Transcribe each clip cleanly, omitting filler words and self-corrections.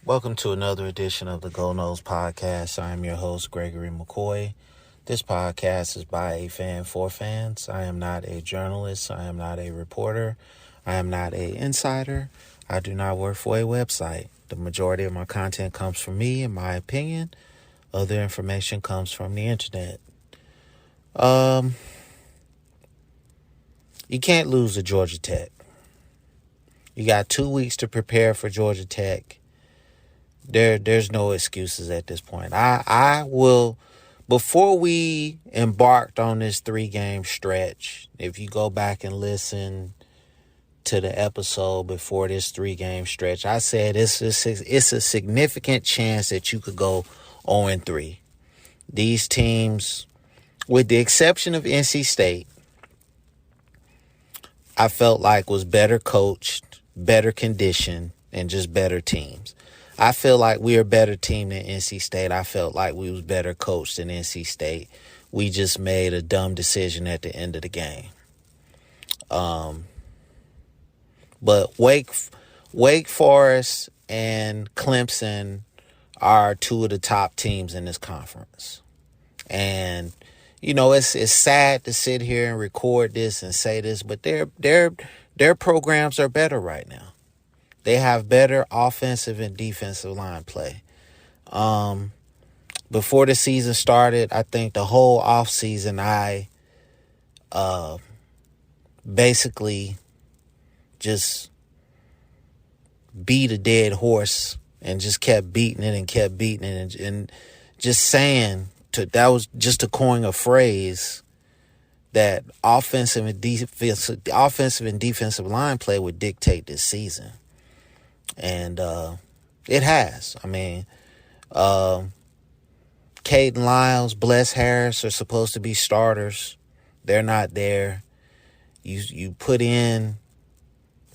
Welcome to another edition of the Noles podcast. I am your host, Gregory McCoy. This podcast is by a fan for fans. I am not a journalist. I am not a reporter. I am not an insider. I do not work for a website. The majority of my content comes from me, in my opinion. Other information comes from the internet. You can't lose to Georgia Tech. You got 2 weeks to prepare for Georgia Tech. There's no excuses at this point. I will, before we embarked on this 3-game stretch, if you go back and listen to the episode before this 3-game stretch, I said it's a significant chance that you could go 0-3. These teams, with the exception of NC State, I felt like was better coached, better conditioned, and just better teams. I feel like we're a better team than NC State. I felt like we was better coached than NC State. We just made a dumb decision at the end of the game. But Wake Forest and Clemson are two of the top teams in this conference. And, you know, it's sad to sit here and record this and say this, but their programs are better right now. They have better offensive and defensive line play. Before the season started, I think the whole offseason I basically just beat a dead horse and just kept beating it and just saying that was just to coin a phrase that offensive and defensive line play would dictate this season. And it has. I mean, Caden Lyles, Bless Harris are supposed to be starters. They're not there. You put in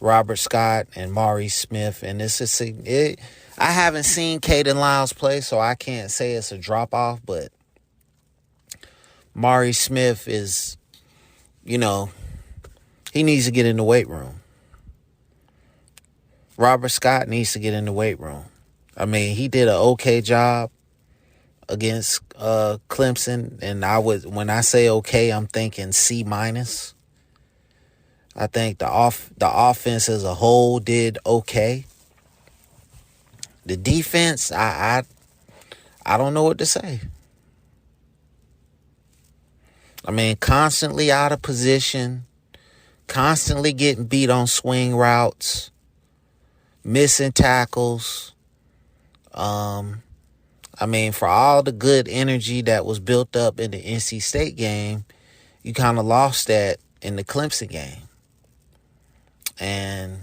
Robert Scott and Maurice Smith, and I haven't seen Caden Lyles play, so I can't say it's a drop-off, but Maurice Smith is, he needs to get in the weight room. Robert Scott needs to get in the weight room. I mean, he did an okay job against Clemson, and when I say okay, I'm thinking C-. I think the offense as a whole did okay. The defense, I don't know what to say. I mean, constantly out of position, constantly getting beat on swing routes, missing tackles. I mean, for all the good energy that was built up in the NC State game, you kind of lost that in the Clemson game. And,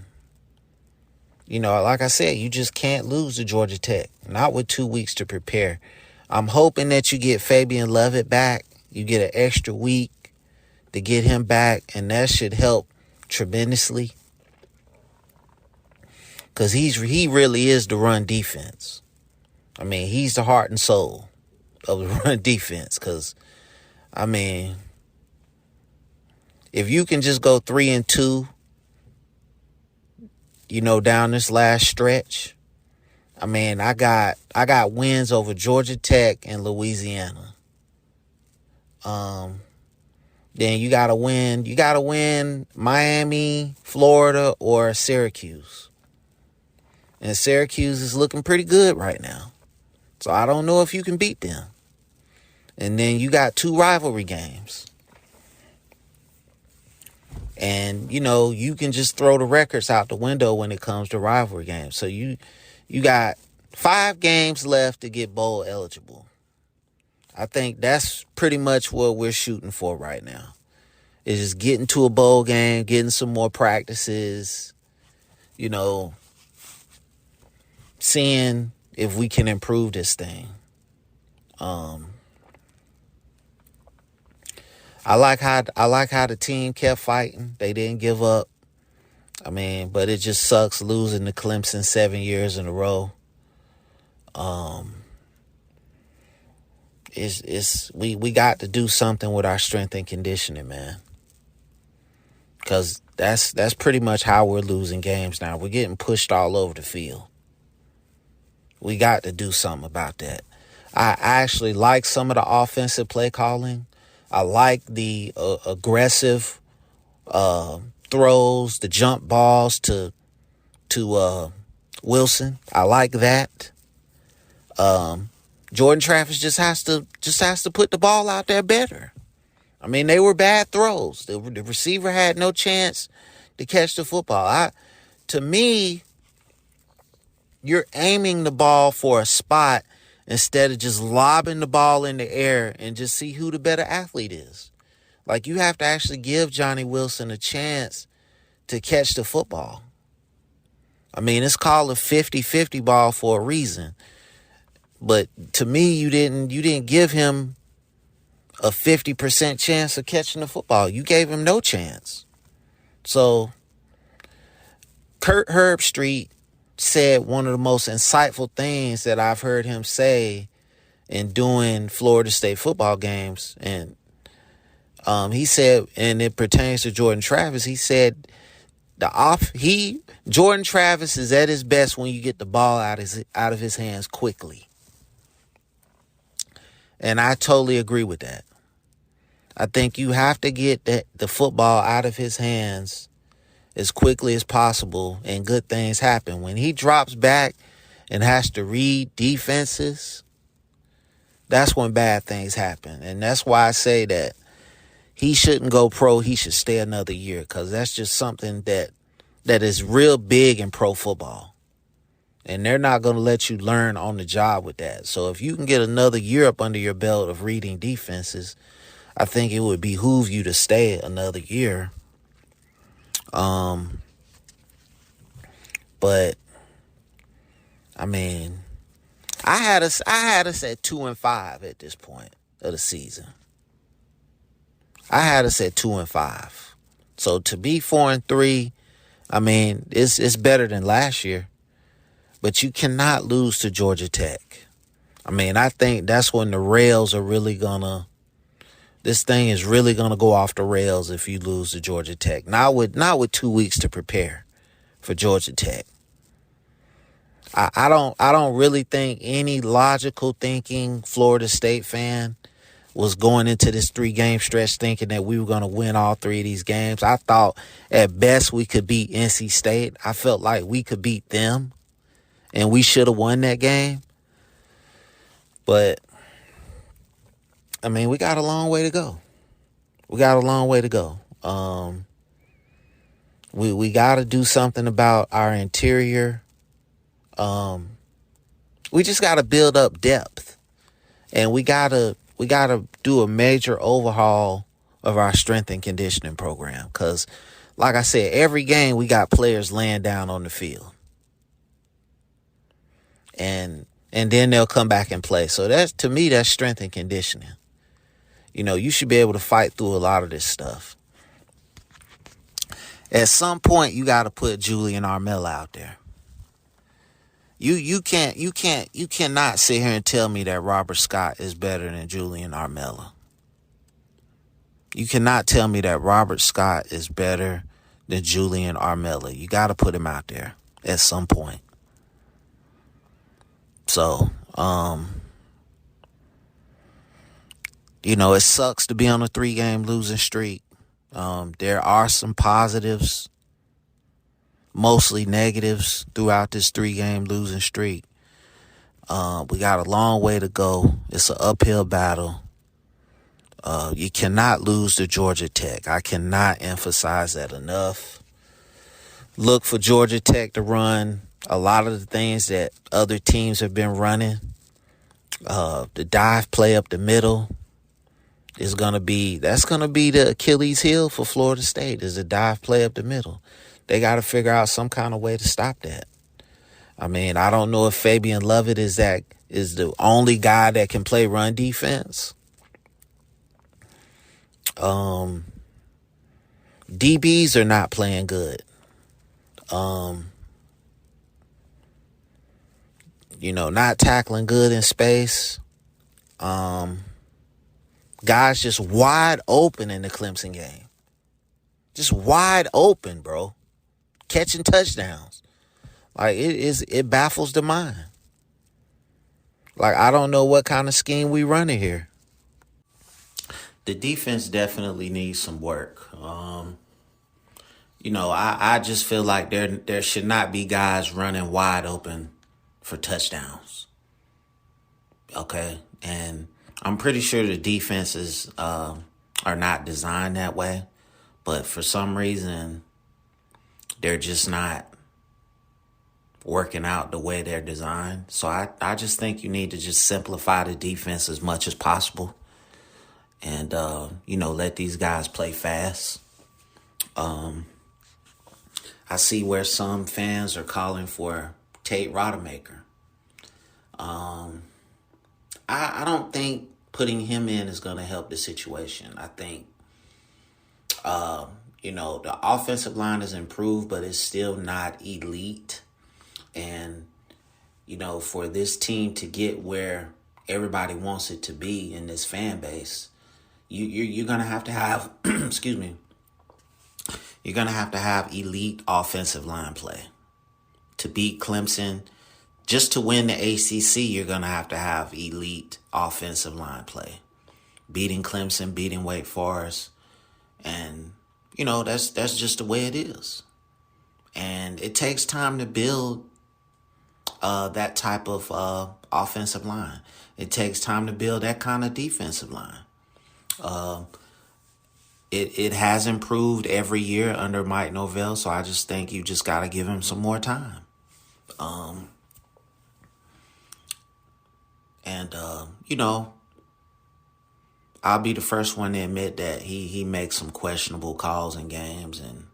like I said, you just can't lose to Georgia Tech, not with 2 weeks to prepare. I'm hoping that you get Fabian Lovett back. You get an extra week to get him back, and that should help tremendously. Because he really is the run defense. I mean, he's the heart and soul of the run defense. Because, I mean, if you can just go 3-2, down this last stretch, I mean, I got wins over Georgia Tech and Louisiana. Then you gotta win Miami, Florida, or Syracuse. And Syracuse is looking pretty good right now. So I don't know if you can beat them. And then you got 2 rivalry games. And, you can just throw the records out the window when it comes to rivalry games. So you got 5 games left to get bowl eligible. I think that's pretty much what we're shooting for right now. Is just getting to a bowl game, getting some more practices, seeing if we can improve this thing. I like how the team kept fighting. They didn't give up. I mean, but it just sucks losing to Clemson 7 years in a row. We got to do something with our strength and conditioning, man. Because that's pretty much how we're losing games now. We're getting pushed all over the field. We got to do something about that. I actually like some of the offensive play calling. I like the aggressive throws, the jump balls to Wilson. I like that. Jordan Travis just has to put the ball out there better. I mean, they were bad throws. The receiver had no chance to catch the football. To me, you're aiming the ball for a spot instead of just lobbing the ball in the air and just see who the better athlete is. Like, you have to actually give Johnny Wilson a chance to catch the football. I mean, it's called a 50-50 ball for a reason. But to me, you didn't give him a 50% chance of catching the football. You gave him no chance. So Kurt Herbstreit said one of the most insightful things that I've heard him say in doing Florida State football games. And he said, and it pertains to Jordan Travis, he said Jordan Travis is at his best when you get the ball out of his hands quickly. And I totally agree with that. I think you have to get the football out of his hands as quickly as possible, and good things happen. When he drops back and has to read defenses, that's when bad things happen. And that's why I say that he shouldn't go pro. He should stay another year, because that's just something that is real big in pro football. And they're not going to let you learn on the job with that. So if you can get another year up under your belt of reading defenses, I think it would behoove you to stay another year. But I mean, I had us at 2-5 at this point of the season. I had us at 2-5. So to be 4-3, I mean, it's better than last year. But you cannot lose to Georgia Tech. I mean, I think that's when the rails are really this thing is really gonna go off the rails if you lose to Georgia Tech. Not with 2 weeks to prepare for Georgia Tech. I don't really think any logical thinking Florida State fan was going into this 3-game stretch thinking that we were going to win all 3 of these games. I thought at best we could beat NC State. I felt like we could beat them, and we should have won that game. But, I mean, we got a long way to go. We got to do something about our interior. We just got to build up depth. And we got to do a major overhaul of our strength and conditioning program. Because, like I said, every game we got players laying down on the field. And then they'll come back and play. So to me, that's strength and conditioning. You know, you should be able to fight through a lot of this stuff. At some point, you got to put Julian Armella out there. You cannot sit here and tell me that Robert Scott is better than Julian Armella. You cannot tell me that Robert Scott is better than Julian Armella. You got to put him out there at some point. So, you know, it sucks to be on a 3-game losing streak. There are some positives, mostly negatives throughout this 3-game losing streak. We got a long way to go. It's an uphill battle. You cannot lose to Georgia Tech. I cannot emphasize that enough. Look for Georgia Tech to run a lot of the things that other teams have been running. The dive play up the middle is going to be the Achilles heel for Florida State, is a dive play up the middle. They got to figure out some kind of way to stop that. I mean, I don't know if Fabian Lovett is the only guy that can play run defense. DBs are not playing good. You know, not tackling good in space. Guys just wide open in the Clemson game. Just wide open, bro. Catching touchdowns. Like, it baffles the mind. Like, I don't know what kind of scheme we running here. The defense definitely needs some work. I just feel like there should not be guys running wide open for touchdowns. Okay, and I'm pretty sure the defenses are not designed that way, but for some reason they're just not working out the way they're designed. So I just think you need to just simplify the defense as much as possible, and let these guys play fast. I see where some fans are calling for Tate Rodemaker. I don't think putting him in is going to help the situation. I think, the offensive line has improved, but it's still not elite. And, for this team to get where everybody wants it to be in this fan base, you're going to have, excuse me, you're going to have elite offensive line play. To beat Clemson, just to win the ACC, you're going to have elite offensive line play. Beating Clemson, beating Wake Forest. And, that's just the way it is. And it takes time to build that type of offensive line. It takes time to build that kind of defensive line. It has improved every year under Mike Norvell, so I just think you just got to give him some more time. I'll be the first one to admit that he makes some questionable calls in games and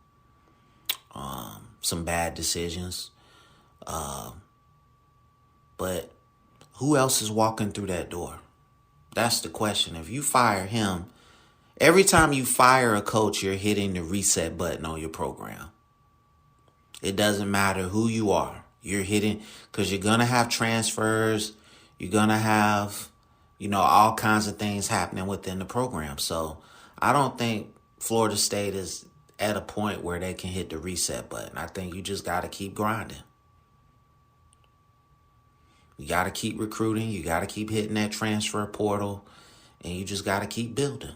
some bad decisions. But who else is walking through that door? That's the question. If you fire him, every time you fire a coach, you're hitting the reset button on your program. It doesn't matter who you are. You're hitting, because you're going to have transfers. You're going to have, all kinds of things happening within the program. So I don't think Florida State is at a point where they can hit the reset button. I think you just got to keep grinding. You got to keep recruiting. You got to keep hitting that transfer portal. And you just got to keep building.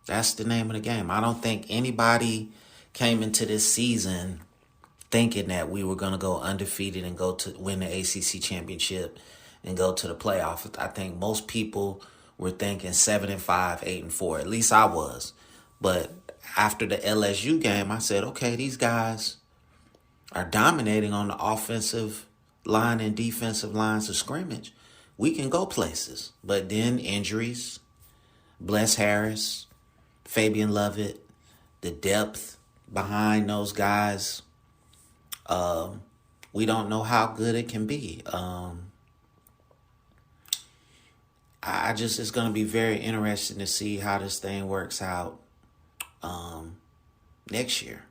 That's the name of the game. I don't think anybody came into this season thinking that we were going to go undefeated and go to win the ACC championship and go to the playoff. I think most people were thinking 7-5, 8-4. At least I was. But after the LSU game, I said, okay, these guys are dominating on the offensive line and defensive lines of scrimmage. We can go places. But then injuries, Bless Harris, Fabian Lovett, the depth behind those guys, we don't know how good it can be. It's going to be very interesting to see how this thing works out next year.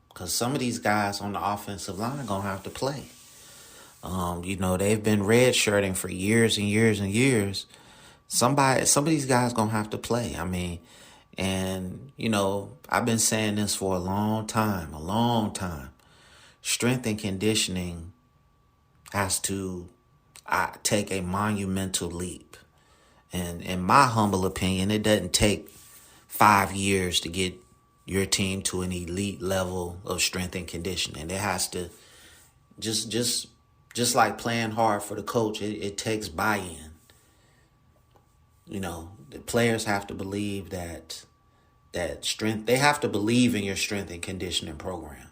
Because some of these guys on the offensive line are going to have to play. They've been redshirting for years and years and years. Some of these guys going to have to play. I've been saying this for a long time. Strength and conditioning has to take a monumental leap. And in my humble opinion, it doesn't take 5 years to get your team to an elite level of strength and conditioning. It has to just like playing hard for the coach, it takes buy-in. The players have to believe that strength, they have to believe in your strength and conditioning program.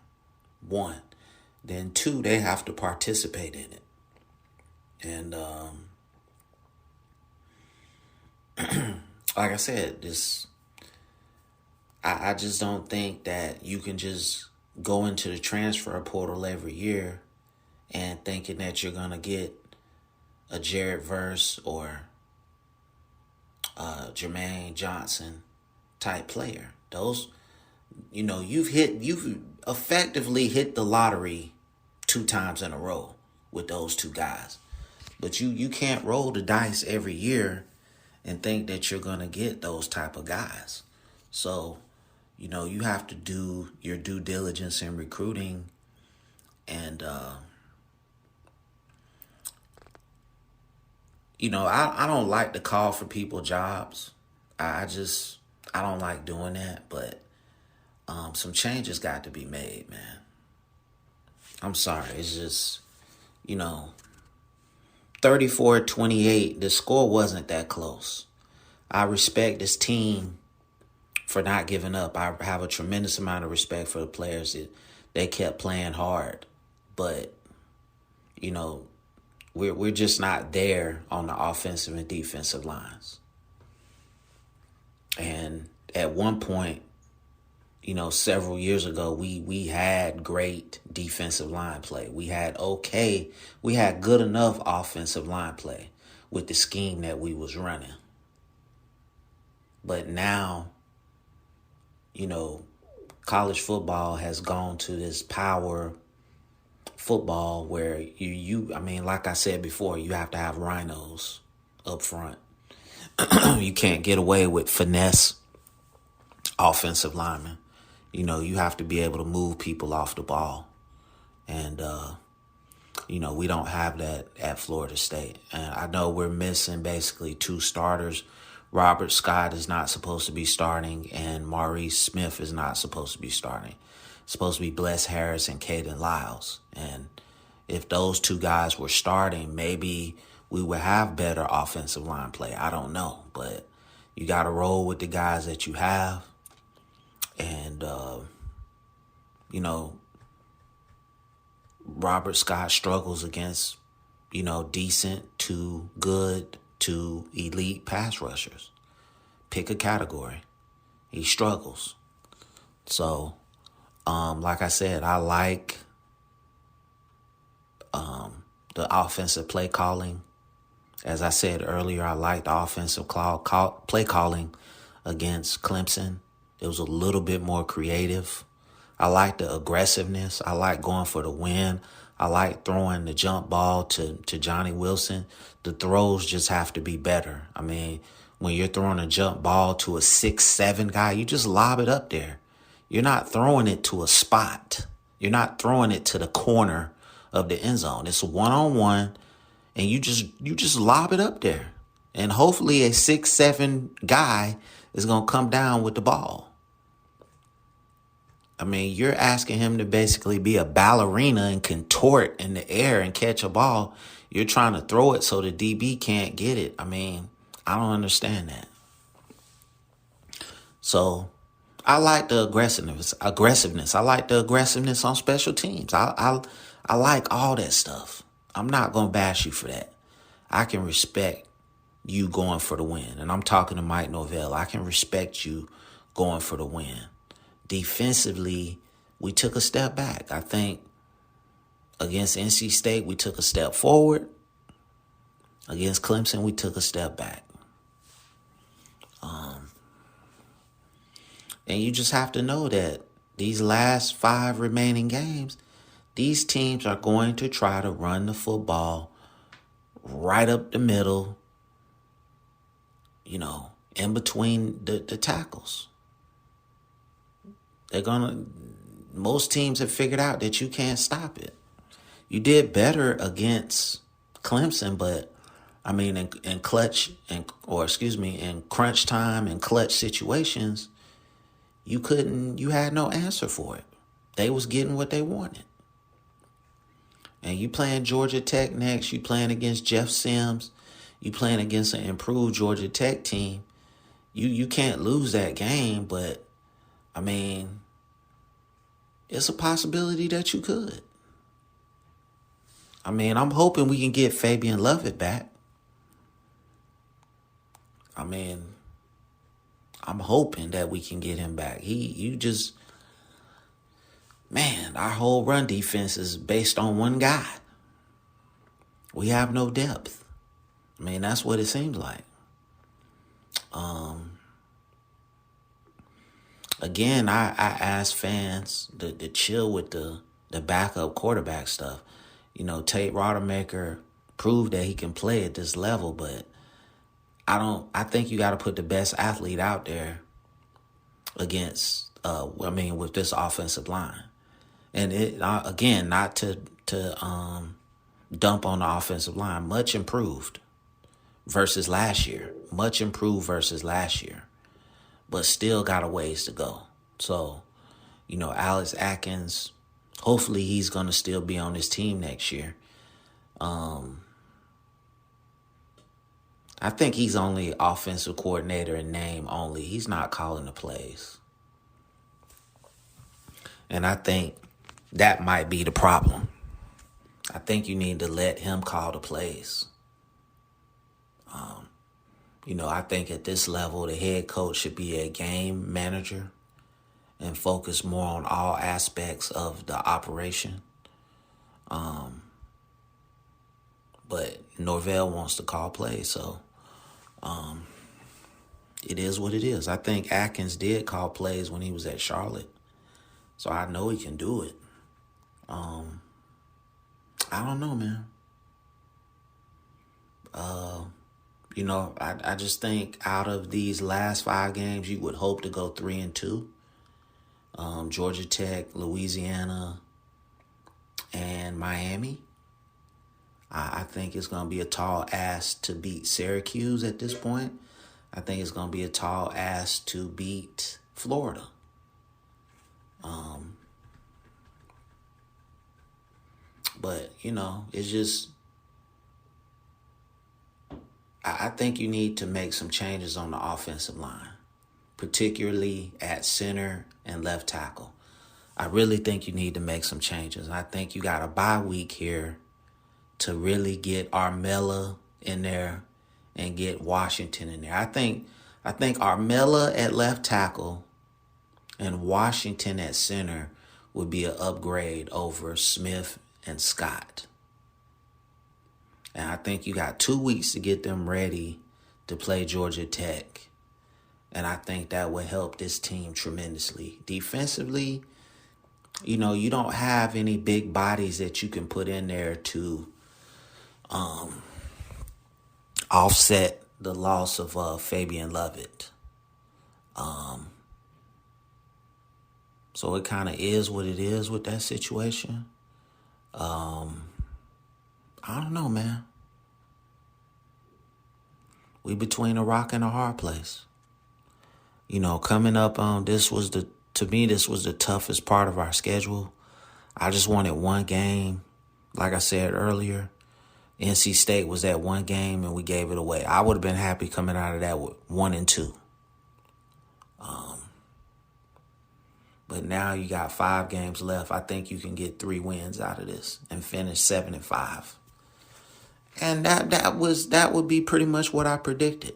1. Then 2, they have to participate in it. And like I said, I just don't think that you can just go into the transfer portal every year and thinking that you're going to get a Jared Verse or Jermaine Johnson type player. Those, you've effectively hit the lottery 2 times in a row with those 2 guys. But you can't roll the dice every year and think that you're going to get those type of guys. So, you have to do your due diligence in recruiting. And I don't like to call for people jobs. I don't like doing that, but some changes got to be made, man. I'm sorry. It's just, you know, 34-28, the score wasn't that close. I respect this team for not giving up. I have a tremendous amount of respect for the players that they kept playing hard. But, we're just not there on the offensive and defensive lines. And at one point, several years ago, we had great defensive line play. We had good enough offensive line play with the scheme that we was running. But now, college football has gone to this power football where like I said before, you have to have rhinos up front. You can't get away with finesse offensive linemen. You have to be able to move people off the ball. And, we don't have that at Florida State. And I know we're missing basically two starters. Robert Scott is not supposed to be starting, and Maurice Smith is not supposed to be starting. It's supposed to be Bless Harris and Caden Lyles. And if those two guys were starting, maybe we would have better offensive line play. I don't know. But you got to roll with the guys that you have. And, Robert Scott struggles against, decent to good to elite pass rushers. Pick a category. He struggles. So, like I said, I like the offensive play calling. As I said earlier, I like the offensive play calling against Clemson. It was a little bit more creative. I like the aggressiveness. I like going for the win. I like throwing the jump ball to Johnny Wilson. The throws just have to be better. I mean, when you're throwing a jump ball to a 6'7" guy, you just lob it up there. You're not throwing it to a spot. You're not throwing it to the corner of the end zone. It's one-on-one, and you just lob it up there. And hopefully a 6'7" guy is going to come down with the ball. I mean, you're asking him to basically be a ballerina and contort in the air and catch a ball. You're trying to throw it so the DB can't get it. I mean, I don't understand that. So I like the aggressiveness. I like the aggressiveness on special teams. I like all that stuff. I'm not going to bash you for that. I can respect you going for the win. And I'm talking to Mike Norvell. I can respect you going for the win. Defensively, we took a step back. I think against NC State, we took a step forward. Against Clemson, we took a step back. And you just have to know that these last 5 remaining games, these teams are going to try to run the football right up the middle, in between the tackles. Most teams have figured out that you can't stop it. You did better against Clemson, but I mean, in crunch time and clutch situations, you had no answer for it. They was getting what they wanted. And you playing Georgia Tech next, you playing against Jeff Sims, you playing against an improved Georgia Tech team. You can't lose that game, but I mean, it's a possibility that you could. I mean, I'm hoping we can get Fabian Lovett back. I mean, I'm hoping that we can get him back. Our whole run defense is based on one guy. We have no depth. I mean, that's what it seems like. Again, I ask fans to chill with the backup quarterback stuff. Tate Rodemaker proved that he can play at this level, but I think you got to put the best athlete out there against, with this offensive line. And again, not to dump on the offensive line, much improved. versus last year. Much improved versus last year. But still got a ways to go. So, Alex Atkins, hopefully he's going to still be on his team next year. I think he's only offensive coordinator in name only. He's not calling the plays. And I think that might be the problem. I think you need to let him call the plays. I think at this level, the head coach should be a game manager and focus more on all aspects of the operation. But Norvell wants to call plays, so it is what it is. I think Atkins did call plays when he was at Charlotte, so I know he can do it. I don't know, man. I just think out of these last 5 games, you would hope to go 3-2. Georgia Tech, Louisiana, and Miami. I think it's going to be a tall ask to beat Syracuse at this point. I think it's going to be a tall ask to beat Florida. But, it's just, I think you need to make some changes on the offensive line, particularly at center and left tackle. I really think you need to make some changes. I think you got a bye week here to really get Armella in there and get Washington in there. I think Armella at left tackle and Washington at center would be an upgrade over Smith and Scott. And I think you got 2 weeks to get them ready to play Georgia Tech. And I think that would help this team tremendously. Defensively, you don't have any big bodies that you can put in there to offset the loss of Fabian Lovett. So it kind of is what it is with that situation. I don't know, man. We between a rock and a hard place. Coming up to me, this was the toughest part of our schedule. I just wanted one game. Like I said earlier, NC State was that one game and we gave it away. I would have been happy coming out of that with 1-2. But now you got 5 games left. I think you can get 3 wins out of this and finish 7-5. And that would be pretty much what I predicted.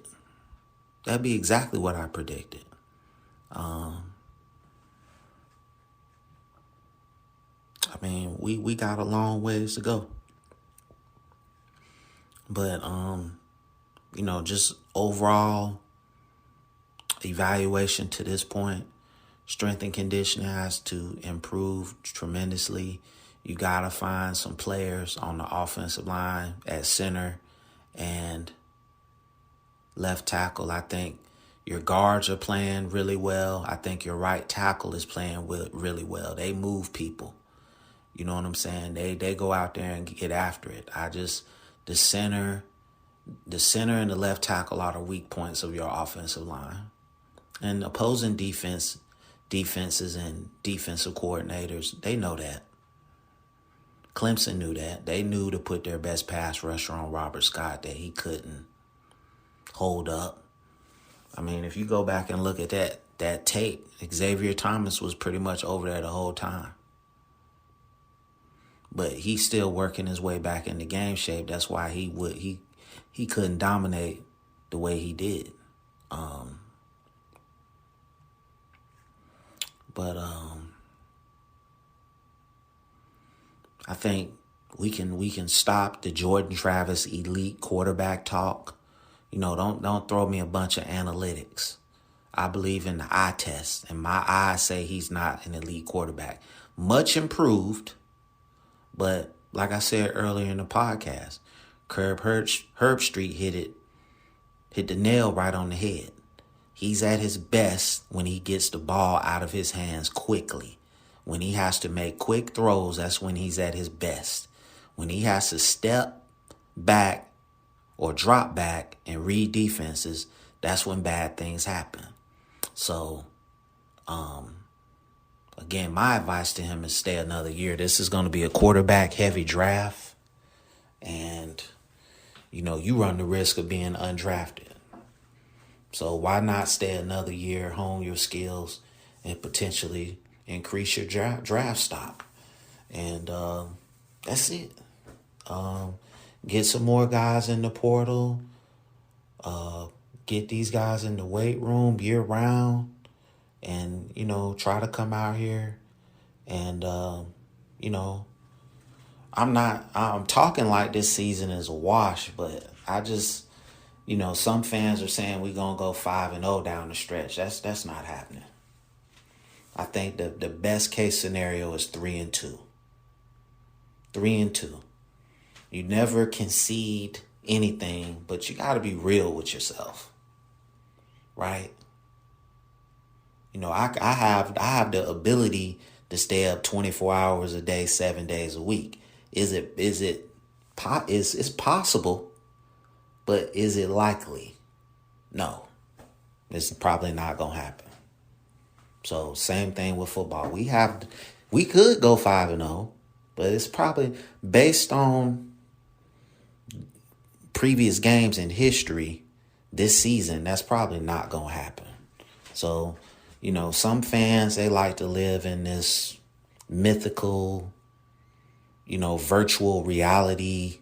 That'd be exactly what I predicted. We got a long ways to go. But, just overall evaluation to this point, strength and conditioning has to improve tremendously. You got to find some players on the offensive line at center and left tackle. I think your guards are playing really well. I think your right tackle is playing really well. They move people. You know what I'm saying? They go out there and get after it. The center and the left tackle are the weak points of your offensive line. And opposing defenses and defensive coordinators, they know that. Clemson knew that. They knew to put their best pass rusher on Robert Scott that he couldn't hold up. If you go back and look at that tape, Xavier Thomas was pretty much over there the whole time. But he's still working his way back into game shape. That's why he couldn't dominate the way he did. I think we can stop the Jordan Travis elite quarterback talk. Don't throw me a bunch of analytics. I believe in the eye test, and my eyes say he's not an elite quarterback. Much improved, but like I said earlier in the podcast, Herbstreit hit the nail right on the head. He's at his best when he gets the ball out of his hands quickly. When he has to make quick throws, that's when he's at his best. When he has to step back or drop back and read defenses, that's when bad things happen. So, again, my advice to him is stay another year. This is going to be a quarterback heavy draft. And, you run the risk of being undrafted. So why not stay another year, hone your skills, and potentially increase your draft stock? And that's it. Get some more guys in the portal. Get these guys in the weight room year round. And, try to come out here. And, I'm talking like this season is a wash, but I just, some fans are saying we're going to go 5-0 down the stretch. That's not happening. I think the best case scenario is 3-2. 3-2. You never concede anything, but you got to be real with yourself. Right? I have the ability to stay up 24 hours a day, 7 days a week. It's possible, but is it likely? No. It's probably not going to happen. So same thing with football. We could go 5-0, but it's probably based on previous games in history this season, that's probably not going to happen. So, some fans, they like to live in this mythical, virtual reality,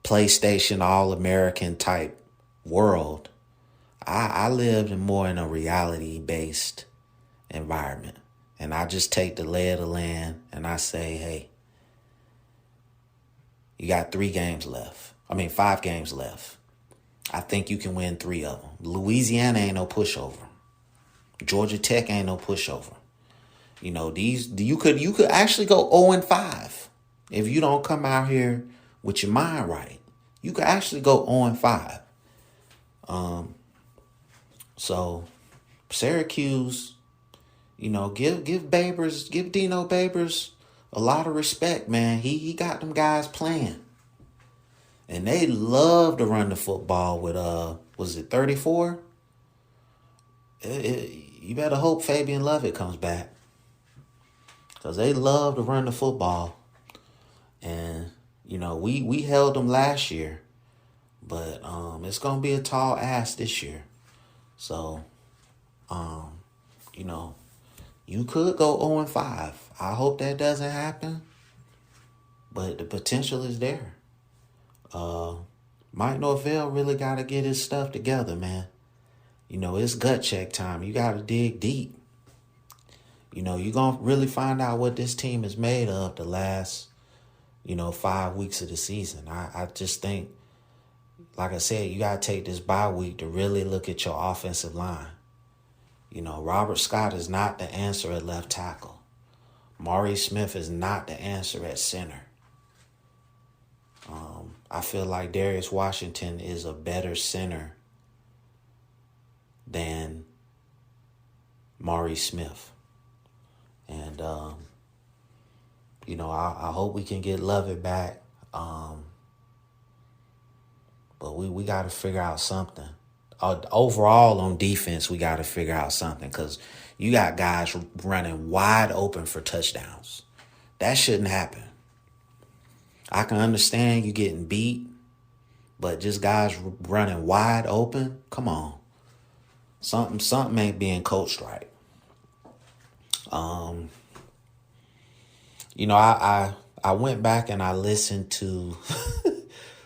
PlayStation All-American type world. I lived more in a reality-based environment. And I just take the lay of the land and I say, hey, you got 5 games left. I think you can win 3 of them. Louisiana ain't no pushover. Georgia Tech ain't no pushover. You could actually go 0-5 if you don't come out here with your mind right. You could actually go 0-5. So Syracuse, give Dino Babers a lot of respect, man. He got them guys playing. And they love to run the football with, was it 34? You better hope Fabian Lovett comes back. Because they love to run the football. And, we held them last year. But it's going to be a tall ask this year. So, you could go 0-5. I hope that doesn't happen. But the potential is there. Mike Norvell really got to get his stuff together, man. It's gut check time. You got to dig deep. You're going to really find out what this team is made of the last, 5 weeks of the season. I just think, like I said, you got to take this bye week to really look at your offensive line. Robert Scott is not the answer at left tackle. Maurice Smith is not the answer at center. I feel like Darius Washington is a better center than Maurice Smith. And, I hope we can get Lovett back. But we got to figure out something. Overall on defense, we got to figure out something because you got guys running wide open for touchdowns. That shouldn't happen. I can understand you getting beat, but just guys running wide open, come on. Something ain't being coached right. I went back and I listened to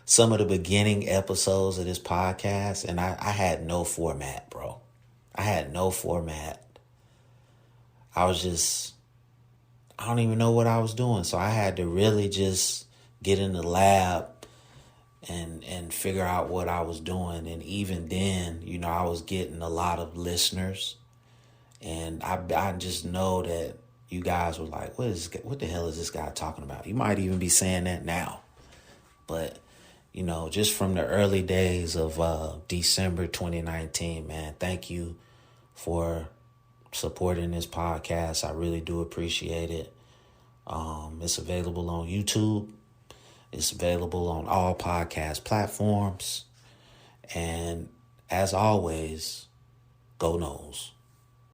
some of the beginning episodes of this podcast, and I had no format, bro. I had no format. I don't even know what I was doing. So I had to really just get in the lab and figure out what I was doing. And even then, I was getting a lot of listeners. And I just know that you guys were like, what the hell is this guy talking about? You might even be saying that now. But, just from the early days of December 2019, man, thank you for supporting this podcast. I really do appreciate it. It's available on YouTube. It's available on all podcast platforms. And as always, go Noles.